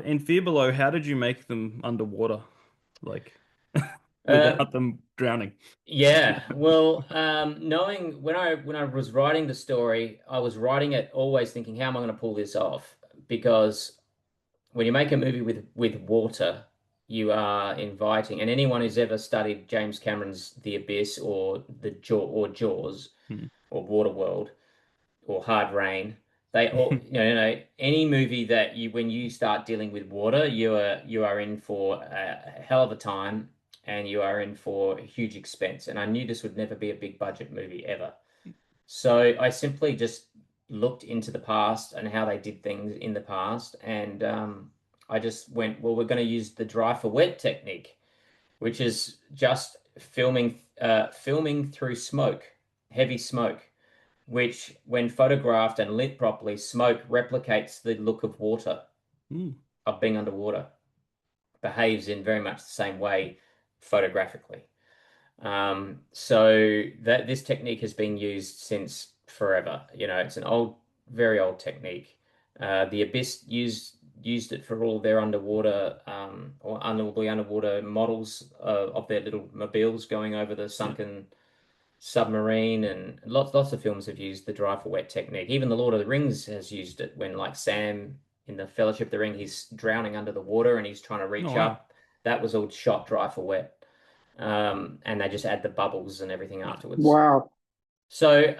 in Fear Below, how did you make them underwater? Like Uh, without them drowning? yeah. Well, knowing when I was writing the story, I was writing it always thinking, how am I going to pull this off? Because when you make a movie with water, you are inviting, and anyone who's ever studied James Cameron's The Abyss or Jaws Hmm. or Waterworld or Hard Rain, they all any movie that you when you start dealing with water, you are in for a hell of a time and you are in for a huge expense. And I knew this would never be a big budget movie ever. So I simply just looked into the past and how they did things in the past, and I just went, well, we're going to use the dry for wet technique, which is just filming through smoke, heavy smoke, which, when photographed and lit properly, smoke replicates the look of water, Hmm. of being underwater, behaves in very much the same way photographically. So that this technique has been used since forever. It's an old, very old technique. The Abyss used it for all their underwater or under the underwater models of their little mobiles going over the Yeah. sunken submarine, and lots of films have used the dry for wet technique. Even The Lord of the Rings has used it when, like, Sam in the Fellowship of the Ring, he's drowning under the water and he's trying to Oh reach wow. up. That was all shot dry for wet. And they just add the bubbles and everything Yeah. afterwards. Wow. So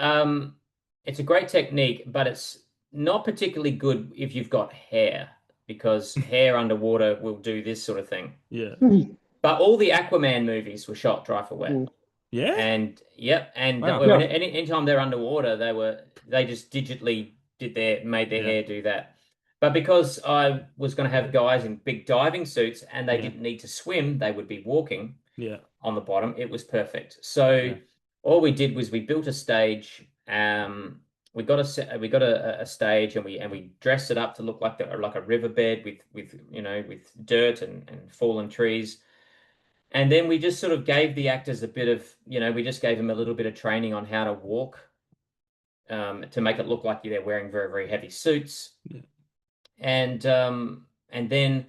it's a great technique, but it's not particularly good if you've got hair, because hair underwater will do this sort of thing. Yeah. Hmm. But all the Aquaman movies were shot dry for wet. Hmm. Yeah. And yep, and Wow. when Yeah. anytime they're underwater, they just digitally made their Yeah. hair do that. But because I was going to have guys in big diving suits and they Yeah. didn't need to swim, they would be walking Yeah. on the bottom. It was perfect. So Yeah. all we did was we built a stage. We got a stage, and we dressed it up to look like a riverbed with dirt and fallen trees. And then we just sort of gave the actors we just gave them a little bit of training on how to walk, to make it look like they're wearing very, very heavy suits. Yeah. And then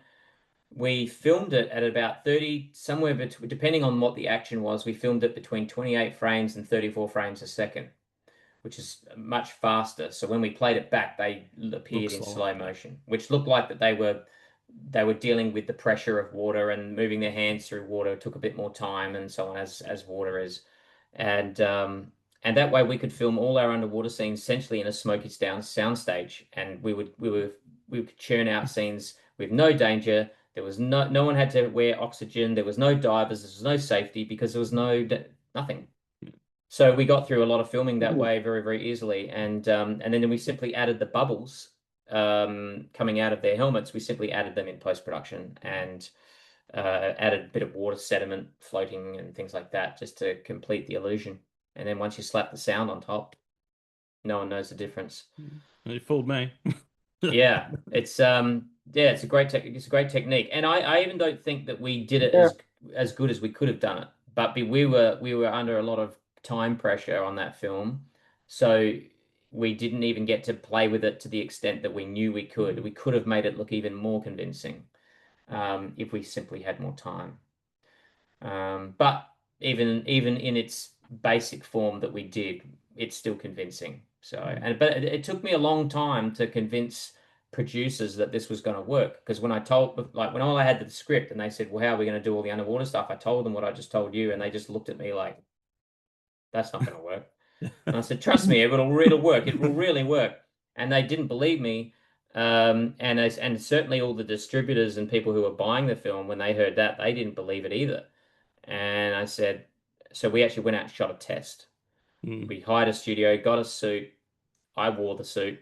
we filmed it at about 30, somewhere between, depending on what the action was, we filmed it between 28 frames and 34 frames a second, which is much faster. So when we played it back, they appeared Looks in slower. slow Yeah. motion, which looked like that they were dealing with the pressure of water, and moving their hands through water took a bit more time and so on, as water is. And and that way we could film all our underwater scenes essentially in a Smoky Down soundstage, and we could churn out scenes with no danger. There was no one had to wear oxygen. There was no divers. There was no safety because there was nothing. So we got through a lot of filming that Hmm. way very, very easily, and then we simply added the bubbles coming out of their helmets. We simply added them in post-production, and added a bit of water sediment floating and things like that just to complete the illusion. And then once you slap the sound on top, no one knows the difference. You fooled me. It's a great technique. And I even don't think that we did it Yeah. as good as we could have done it. But we were under a lot of time pressure on that film. So we didn't even get to play with it to the extent that we knew we could. We could have made it look even more convincing, if we simply had more time. But even in its basic form that we did, it's still convincing. So, but it took me a long time to convince producers that this was going to work. Because when all I had the script and they said, "Well, how are we going to do all the underwater stuff?" I told them what I just told you, and they just looked at me like, "That's not going to work." And I said, "Trust me, it'll work. It will really work." And they didn't believe me. And certainly all the distributors and people who were buying the film, when they heard that, they didn't believe it either. And I said, so we actually went out and shot a test. Mm. We hired a studio, got a suit. I wore the suit,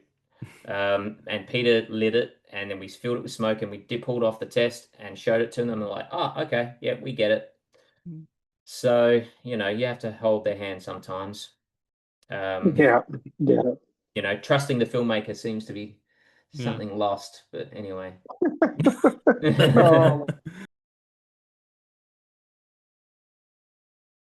and Peter lit it, and then we filled it with smoke, and we pulled off the test and showed it to them. And they're like, "Oh, okay, yeah, we get it." So, you have to hold their hand sometimes. Um, Yeah. Yeah. Trusting the filmmaker seems to be Yeah. something lost. But anyway. Oh.